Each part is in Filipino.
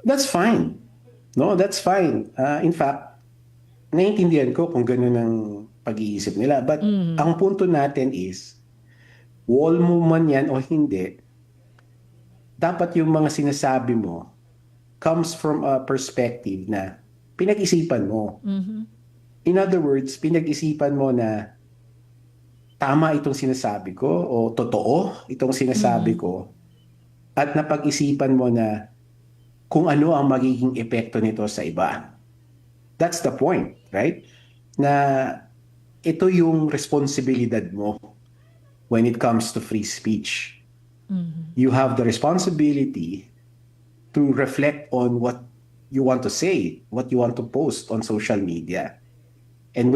That's fine. No, that's fine. In fact, naiintindihan ko kung gano'n ang pag-iisip nila. But Mhm. ang punto natin is, wall mo man yan o hindi, dapat yung mga sinasabi mo comes from a perspective na pinag-isipan mo. Mhm. In other words, pinag-isipan mo na tama itong sinasabi ko o totoo itong sinasabi Mhm. ko at napag-isipan mo na kung ano ang magiging epekto nito sa iba. That's the point, right? Na ito yung responsibilidad mo when it comes to free speech. Mhm. You have the responsibility to reflect on what you want to say, what you want to post on social media. And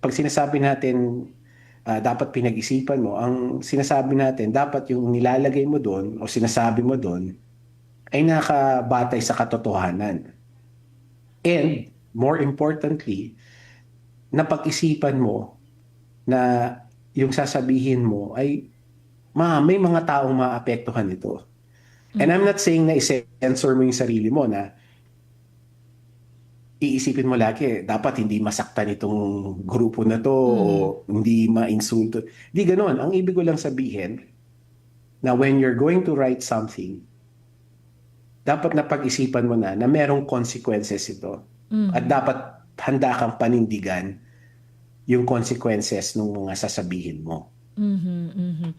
pag sinasabi natin, dapat pinag-isipan mo, ang sinasabi natin, dapat yung nilalagay mo doon o sinasabi mo doon ay nakabatay sa katotohanan. And more importantly, napag-isipan mo na yung sasabihin mo ay may mga taong maapektuhan nito. And I'm Mhm. not saying na i-censor mo yung sarili mo na iisipin mo lagi, dapat hindi masaktan itong grupo na to o Mhm. hindi ma-insulto. Di ganon. Ang ibig ko lang sabihin na when you're going to write something, dapat na pag-isipan mo na merong consequences ito. At Mhm. dapat handa kang panindigan yung consequences ng mga sasabihin mo. Mhm. Mhm.